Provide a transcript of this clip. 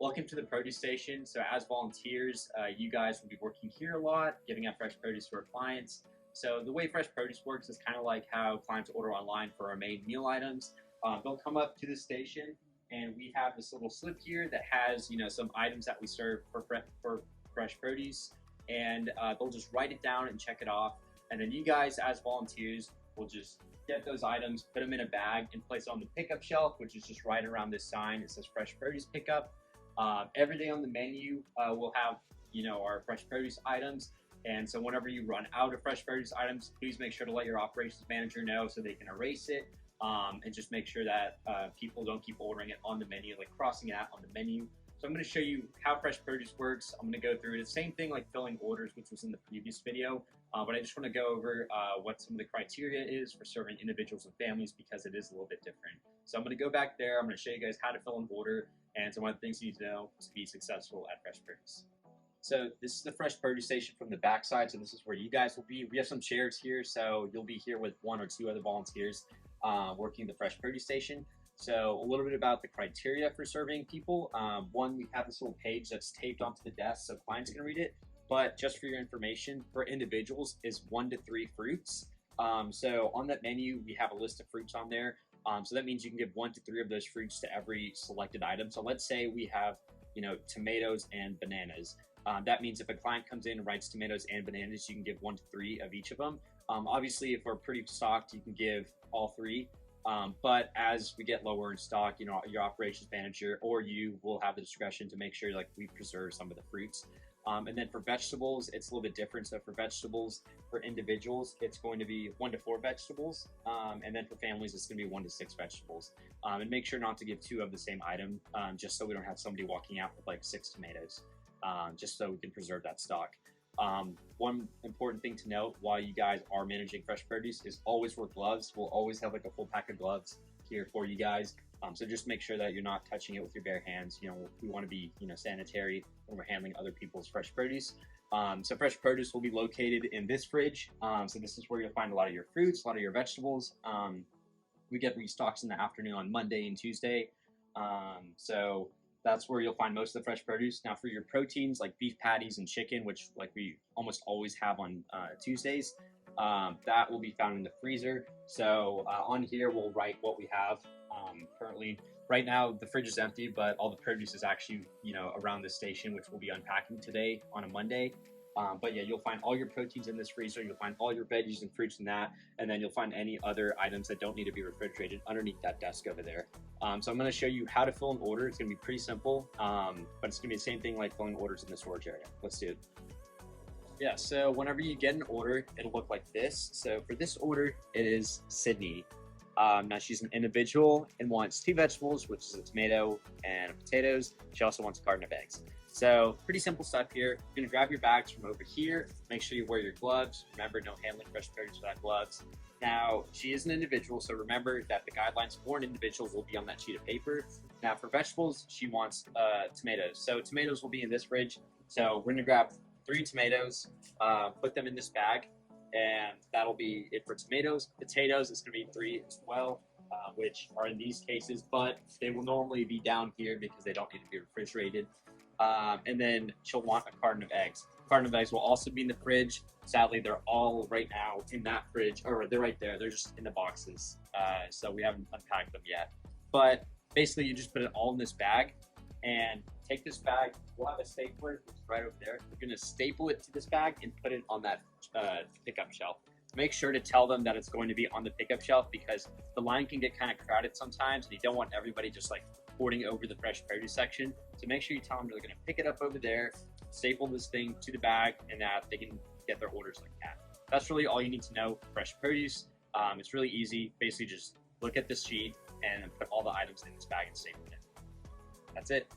Welcome to the produce station. So as volunteers, you guys will be working here a lot, giving out fresh produce to our clients. So the way fresh produce works is kind of like how clients order online for our main meal items. They'll come up to the station and we have this little slip here that has, some items that we serve for fresh produce, and they'll just write it down and check it off. And then you guys as volunteers will just get those items, put them in a bag and place it on the pickup shelf, which is just right around this sign. It says fresh produce pickup. Every day on the menu, we'll have, our fresh produce items. And so whenever you run out of fresh produce items, please make sure to let your operations manager know so they can erase it, and just make sure that people don't keep ordering it on the menu, like crossing it out on the menu. So I'm going to show you how fresh produce works. I'm going to go through the same thing like filling orders, which was in the previous video, but I just want to go over what some of the criteria is for serving individuals and families, because it is a little bit different. So I'm going to go back there. I'm going to show you guys how to fill an order and some other things you need to know to be successful at fresh produce. So this is the fresh produce station from the back side. So this is where you guys will be. We have some chairs here, so you'll be here with one or two other volunteers working the fresh produce station. So a little bit about the criteria for serving people. One, we have this little page that's taped onto the desk so clients can read it. But just for your information, for individuals is 1 to 3 fruits. So on that menu, we have a list of fruits on there. So that means you can give 1 to 3 of those fruits to every selected item. So let's say we have, tomatoes and bananas. That means if a client comes in and writes tomatoes and bananas, you can give 1 to 3 of each of them. Obviously, if we're pretty stocked, you can give all 3. But as we get lower in stock, your operations manager or you will have the discretion to make sure we preserve some of the fruits. And then for vegetables, it's a little bit different. So for vegetables, for individuals, it's going to be 1 to 4 vegetables. And then for families, it's going to be 1 to 6 vegetables. And make sure not to give 2 of the same item, just so we don't have somebody walking out with 6 tomatoes, just so we can preserve that stock. One important thing to note while you guys are managing fresh produce is always wear gloves. We'll always have a full pack of gloves here for you guys. So just make sure that you're not touching it with your bare hands. We want to be, sanitary when we're handling other people's fresh produce. So fresh produce will be located in this fridge. So this is where you'll find a lot of your fruits, a lot of your vegetables. We get restocks in the afternoon on Monday and Tuesday. So that's where you'll find most of the fresh produce. Now for your proteins like beef patties and chicken, which we almost always have on Tuesdays, that will be found in the freezer. So on here we'll write what we have currently. Right now the fridge is empty, but all the produce is actually around the station, which we'll be unpacking today on a Monday. But yeah, you'll find all your proteins in this freezer. You'll find all your veggies and fruits in that, and then you'll find any other items that don't need to be refrigerated underneath that desk over there. So I'm going to show you how to fill an order. It's going to be pretty simple, but it's going to be the same thing like filling orders in the storage area. Let's do it. Yeah, so whenever you get an order, it'll look like this. So for this order, it is Sydney. Now she's an individual and wants 2 vegetables, which is a tomato and potatoes. She also wants a carton of eggs. So pretty simple stuff here. You're gonna grab your bags from over here. Make sure you wear your gloves. Remember, no handling fresh produce without gloves. Now, she is an individual, so remember that the guidelines for an individual will be on that sheet of paper. Now for vegetables, she wants tomatoes. So tomatoes will be in this fridge. So we're gonna grab 3 tomatoes, put them in this bag, and that'll be it for tomatoes. Potatoes is gonna be 3 as well, which are in these cases, but they will normally be down here because they don't need to be refrigerated. And then she'll want a carton of eggs. Carton of eggs will also be in the fridge. Sadly, they're all right now in that fridge, or they're right there. They're just in the boxes, so we haven't unpacked them yet. But basically, you just put it all in this bag, and take this bag. We'll have a stapler right over there. We're gonna staple it to this bag and put it on that pickup shelf. Make sure to tell them that it's going to be on the pickup shelf, because the line can get kind of crowded sometimes, and you don't want everybody just hoarding over the fresh produce section. So make sure you tell them they're going to pick it up over there, staple this thing to the bag, and that they can get their orders like that. That's really all you need to know. Fresh produce. It's really easy. Basically just look at this sheet and put all the items in this bag and staple it. That's it.